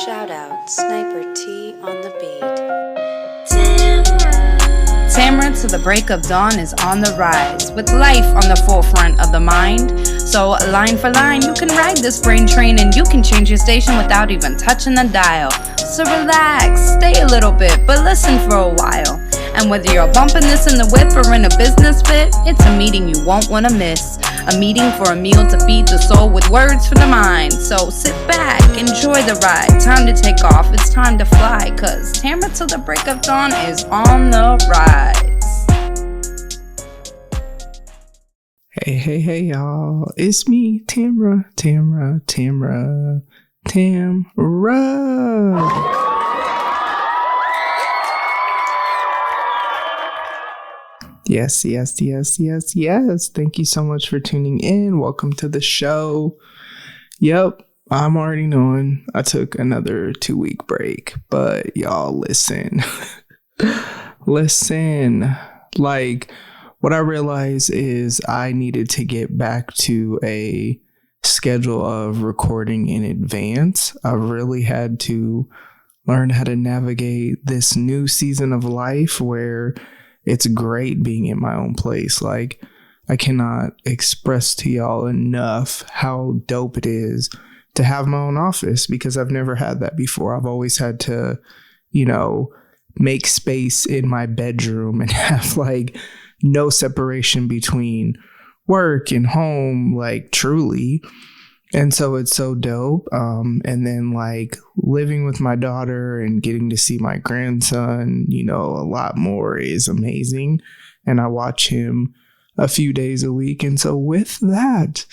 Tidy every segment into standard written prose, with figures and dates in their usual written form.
Shout out Sniper T on the beat. Tamara to the break of dawn is on the rise, with life on the forefront of the mind. So line for line, you can ride this brain train and you can change your station without even touching the dial. So relax, stay a little bit, but listen for a while. And whether you're bumping this in the whip or in a business fit, it's a meeting you won't want to miss. A meeting for a meal to feed the soul with words for the mind. So sit back, enjoy the ride. Time to take off, it's time to fly. Cause Tamara till the break of dawn is on the rise. Hey, y'all. It's me, Tamara. Yes. Thank you so much for tuning in. Welcome to the show. Yep, I'm already knowing I took another 2-week break, but y'all listen. Like, what I realized is I needed to get back to a schedule of recording in advance. I really had to learn how to navigate this new season of life where it's great being in my own place. Like, I cannot express to y'all enough how dope it is to have my own office, because I've never had that before. I've always had to, make space in my bedroom and have like no separation between work and home, like truly. And so it's so dope. And then like living with my daughter and getting to see my grandson, a lot more is amazing. And I watch him a few days a week. And so with that,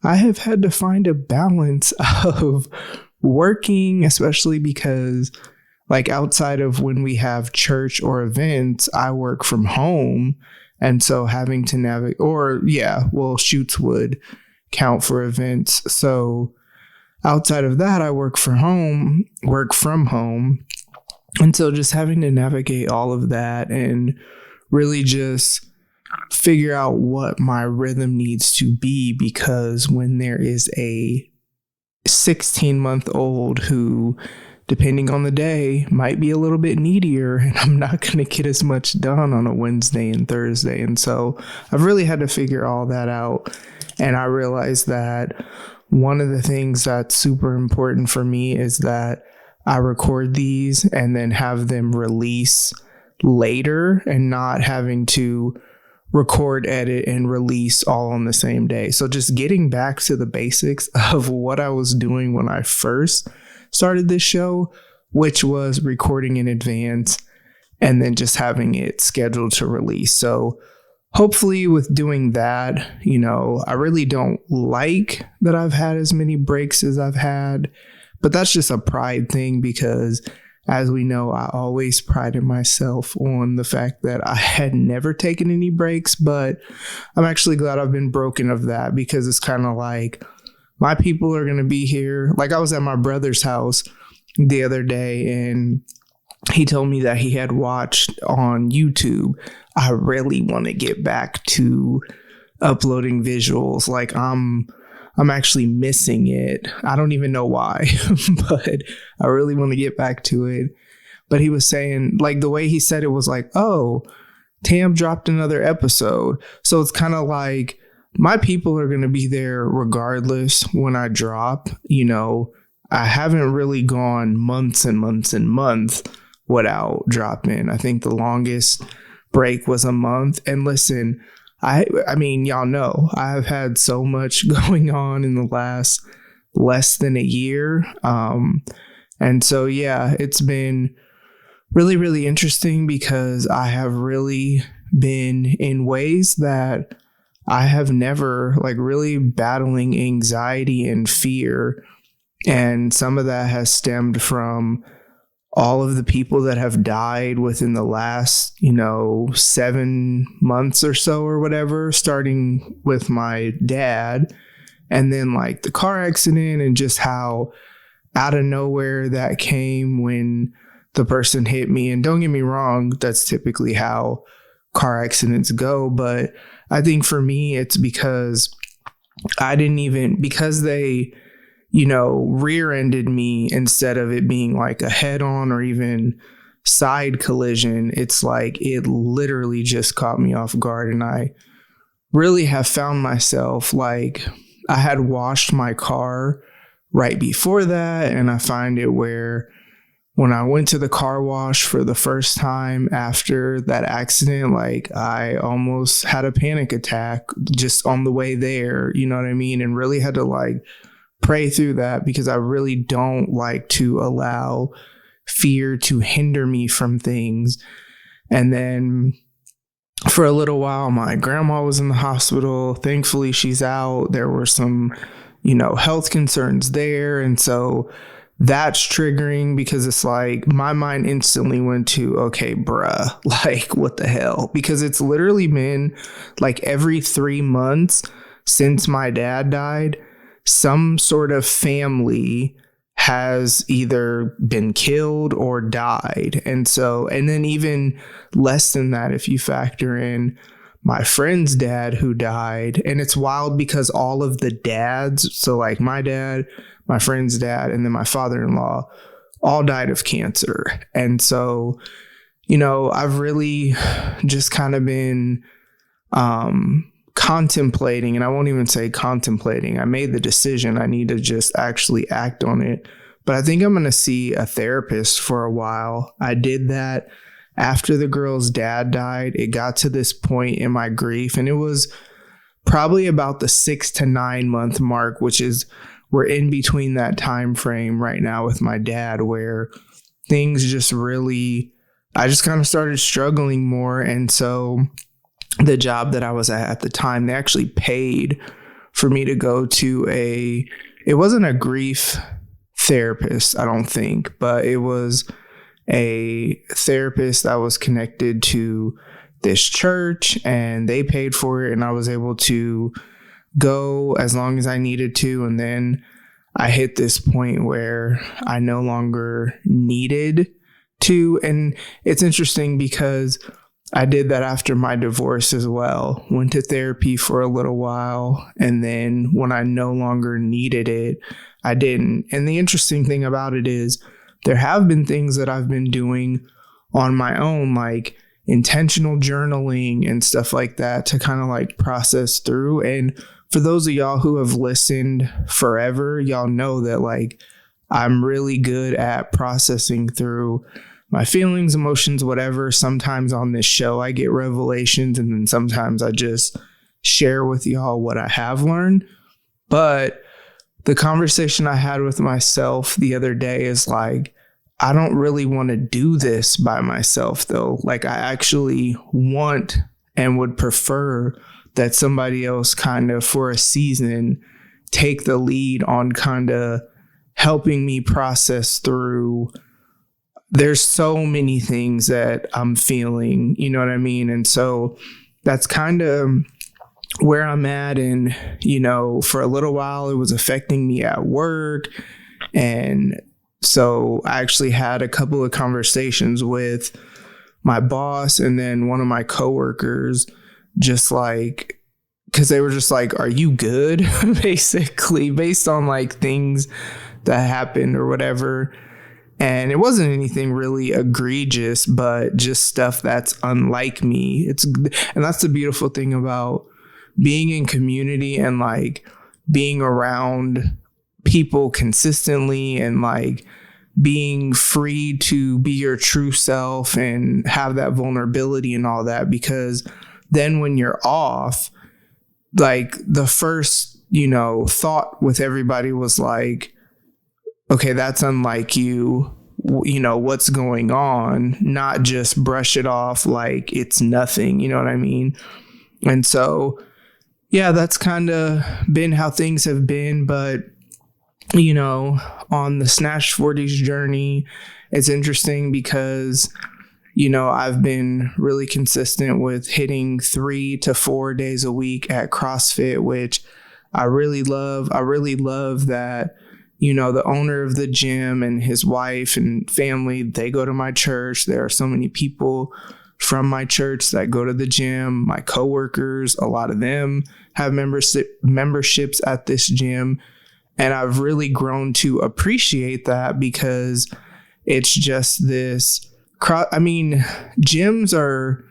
I have had to find a balance of working, especially because like outside of when we have church or events, I work from home. And so having to navigate, shoots would count for events. So outside of that, I work from home. And so just having to navigate all of that and really just figure out what my rhythm needs to be, because when there is a 16-month-old who, depending on the day, might be a little bit needier, and I'm not going to get as much done on a Wednesday and Thursday. And so I've really had to figure all that out. And I realized that one of the things that's super important for me is that I record these and then have them release later, and not having to record, edit, and release all on the same day. So just getting back to the basics of what I was doing when I first started this show, which was recording in advance and then just having it scheduled to release. So hopefully with doing that, I really don't like that I've had as many breaks as I've had, but that's just a pride thing, because as we know, I always prided myself on the fact that I had never taken any breaks. But I'm actually glad I've been broken of that, because it's kind of like my people are going to be here. Like, I was at my brother's house the other day and he told me that he had watched on YouTube. I really want to get back to uploading visuals. Like, I'm actually missing it. I don't even know why, but I really want to get back to it. But he was saying, like, the way he said it was like, oh, Tam dropped another episode. So it's kind of like my people are going to be there regardless when I drop. I haven't really gone months and months and months without dropping. I think the longest break was a month. And listen, I mean, y'all know I've had so much going on in the last less than a year. And so, yeah, it's been really, really interesting, because I have really been in ways that I have never, like, really battling anxiety and fear. And some of that has stemmed from all of the people that have died within the last, 7 months or so or whatever, starting with my dad, and then like the car accident, and just how out of nowhere that came when the person hit me. And don't get me wrong, that's typically how car accidents go. But I think for me, it's because because they rear-ended me instead of it being like a head-on or even side collision. It's like it literally just caught me off guard, and I really have found myself like I had washed my car right before that, and I find it where when I went to the car wash for the first time after that accident, like I almost had a panic attack just on the way there, you know what I mean? And really had to like pray through that, because I really don't like to allow fear to hinder me from things. And then for a little while, my grandma was in the hospital. Thankfully, she's out. There were some, health concerns there. And so that's triggering, because it's like my mind instantly went to, okay, bruh, like what the hell? Because it's literally been like every 3 months since my dad died, some sort of family has either been killed or died. And then even less than that, if you factor in my friend's dad who died. And it's wild because all of the dads, so like my dad, my friend's dad, and then my father-in-law, all died of cancer. And so, I've really just kind of been contemplating, and I won't even say contemplating. I made the decision. I need to just actually act on it. But I think I'm going to see a therapist for a while. I did that after the girl's dad died. It got to this point in my grief, and it was probably about the 6 to 9 month mark, which is we're in between that time frame right now with my dad, where things just really, I just kind of started struggling more. And so the job that I was at the time, they actually paid for me to go to it wasn't a grief therapist, I don't think, but it was a therapist that was connected to this church, and they paid for it, and I was able to go as long as I needed to. And then I hit this point where I no longer needed to. And it's interesting because I did that after my divorce as well. Went to therapy for a little while, and then when I no longer needed it, I didn't. And the interesting thing about it is there have been things that I've been doing on my own, like intentional journaling and stuff like that, to kind of like process through. And for those of y'all who have listened forever, y'all know that like I'm really good at processing through my feelings, emotions, whatever. Sometimes on this show I get revelations, and then sometimes I just share with y'all what I have learned. But the conversation I had with myself the other day is like, I don't really want to do this by myself though. Like I actually want and would prefer that somebody else kind of for a season take the lead on kind of helping me process through. There's so many things that I'm feeling, you know what I mean? And so that's kind of where I'm at. And, for a little while, it was affecting me at work. And so I actually had a couple of conversations with my boss and then one of my coworkers, just like, because they were just like, are you good? Basically, based on like things that happened or whatever. And it wasn't anything really egregious, but just stuff that's unlike me. And that's the beautiful thing about being in community and like being around people consistently and like being free to be your true self and have that vulnerability and all that. Because then when you're off, like the first, thought with everybody was like, okay, that's unlike you, what's going on, not just brush it off like it's nothing, you know what I mean? And so, yeah, that's kind of been how things have been. But, on the Snatched 40s journey, it's interesting because, I've been really consistent with hitting 3 to 4 days a week at CrossFit, which I really love. I really love that, the owner of the gym and his wife and family, they go to my church. There are so many people from my church that go to the gym. My coworkers, a lot of them have memberships at this gym. And I've really grown to appreciate that because it's just this, gyms are,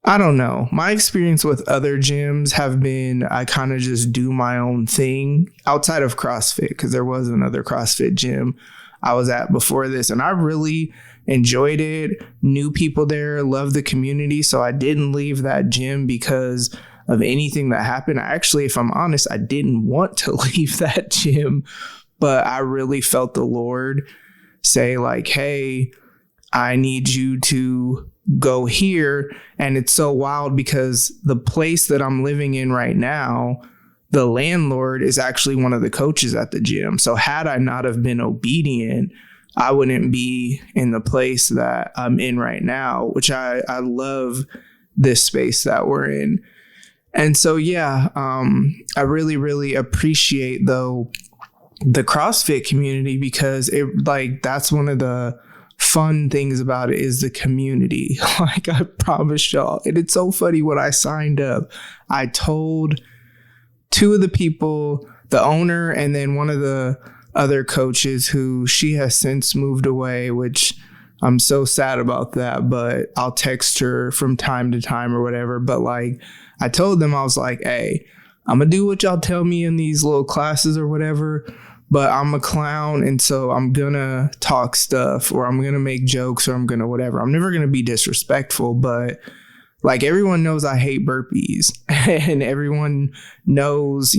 I don't know. My experience with other gyms have been, I kind of just do my own thing outside of CrossFit, because there was another CrossFit gym I was at before this, and I really enjoyed it. Knew people there, loved the community. So I didn't leave that gym because of anything that happened. Actually, if I'm honest, I didn't want to leave that gym, but I really felt the Lord say like, hey, I need you to go here. And it's so wild because the place that I'm living in right now, the landlord is actually one of the coaches at the gym. So had I not have been obedient, I wouldn't be in the place that I'm in right now, which I love this space that we're in. And so, yeah, I really, really appreciate though the CrossFit community, because that's one of the fun things about it is the community. Like I promise y'all, and it's so funny, when I signed up, I told two of the people, the owner and then one of the other coaches, who she has since moved away, which I'm so sad about that, but I'll text her from time to time or whatever. But like I told them, I was like, hey, I'm gonna do what y'all tell me in these little classes or whatever, but I'm a clown, and so I'm gonna talk stuff, or I'm gonna make jokes, or I'm gonna whatever. I'm never gonna be disrespectful, but like everyone knows I hate burpees, and everyone knows,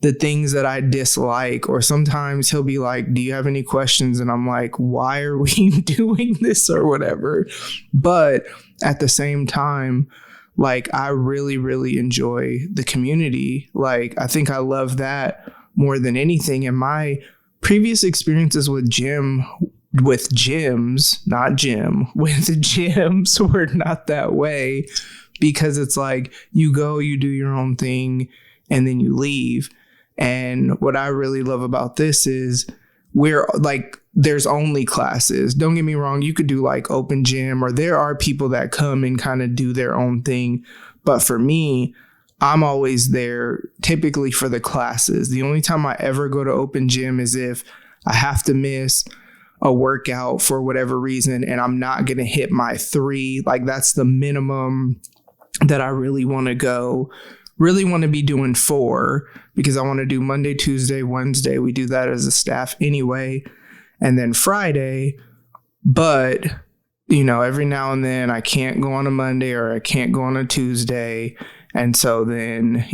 the things that I dislike. Or sometimes he'll be like, do you have any questions? And I'm like, why are we doing this or whatever? But at the same time, like I really, really enjoy the community. Like I think I love that more than anything. And my previous experiences with gyms were not that way, because it's like you go, you do your own thing, and then you leave. And what I really love about this is we're like, there's only classes. Don't get me wrong. You could do like open gym, or there are people that come and kind of do their own thing. But for me, I'm always there typically for the classes. The only time I ever go to open gym is if I have to miss a workout for whatever reason, and I'm not going to hit my 3. Like that's the minimum that I really want to be doing 4, because I want to do Monday, Tuesday, Wednesday. We do that as a staff anyway. And then Friday. But, every now and then I can't go on a Monday, or I can't go on a Tuesday. And so then,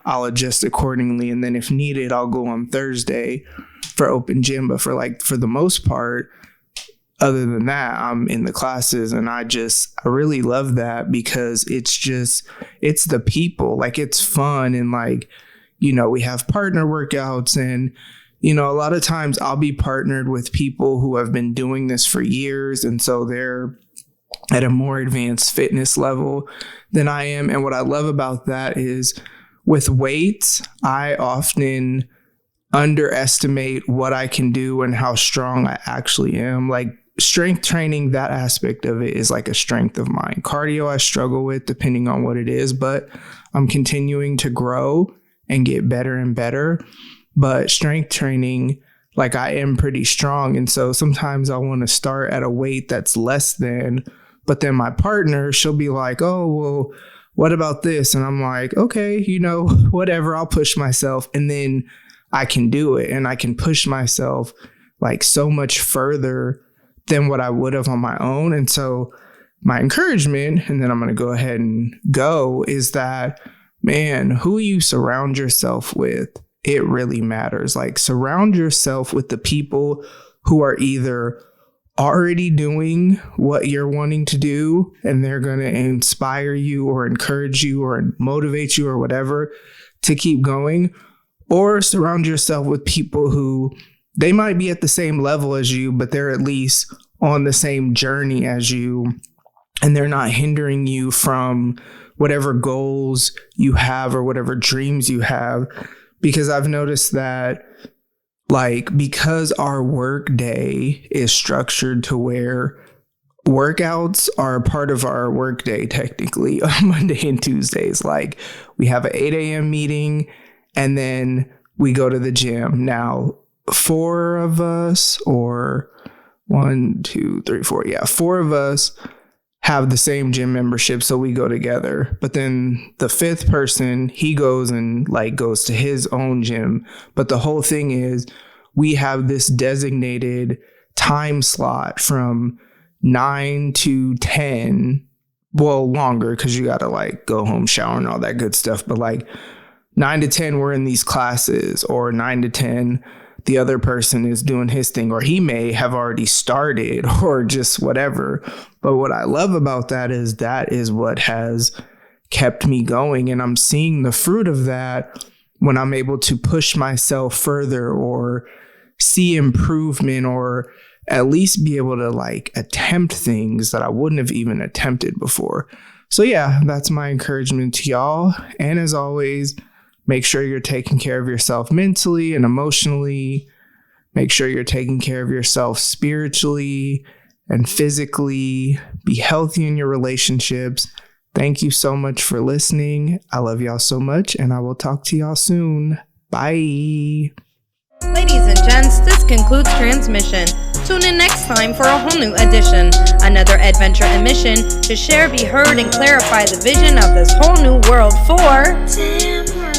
I'll adjust accordingly. And then if needed, I'll go on Thursday for open gym. But for the most part, other than that, I'm in the classes, and I really love that, because it's the people, like it's fun. And like, we have partner workouts, and, a lot of times I'll be partnered with people who have been doing this for years. And so they're at a more advanced fitness level than I am. And what I love about that is with weights, I often underestimate what I can do and how strong I actually am. Like strength training, that aspect of it is like a strength of mine. Cardio, I struggle with depending on what it is, but I'm continuing to grow and get better and better. But strength training, like I am pretty strong. And so sometimes I want to start at a weight that's less than, but then my partner, she'll be like, oh, well, what about this? And I'm like, okay, whatever, I'll push myself. And then I can do it, and I can push myself like so much further than what I would have on my own. And so my encouragement, and then I'm going to go ahead and go, is that, man, who you surround yourself with, it really matters. Like surround yourself with the people who are either already doing what you're wanting to do, and they're going to inspire you or encourage you or motivate you or whatever to keep going, or surround yourself with people who they might be at the same level as you, but they're at least on the same journey as you, and they're not hindering you from whatever goals you have or whatever dreams you have. Because I've noticed that, like, because our work day is structured to where workouts are a part of our work day, technically, on Monday and Tuesdays. Like, we have an 8 a.m. meeting, and then we go to the gym. Now, 4 of us, or 1, 2, 3, 4, yeah, 4 of us have the same gym membership, so we go together. But then the 5th person, he goes and like goes to his own gym. But the whole thing is we have this designated time slot from 9 to 10. Well, longer, because you got to like go home, shower, and all that good stuff. But like 9 to 10, we're in these classes, or 9 to 10, the other person is doing his thing, or he may have already started, or just whatever. But what I love about that is what has kept me going. And I'm seeing the fruit of that when I'm able to push myself further, or see improvement, or at least be able to like attempt things that I wouldn't have even attempted before. So yeah, that's my encouragement to y'all. And as always, make sure you're taking care of yourself mentally and emotionally. Make sure you're taking care of yourself spiritually and physically. Be healthy in your relationships. Thank you so much for listening. I love y'all so much, and I will talk to y'all soon. Bye. Ladies and gents, this concludes transmission. Tune in next time for a whole new edition. Another adventure and mission to share, be heard, and clarify the vision of this whole new world for...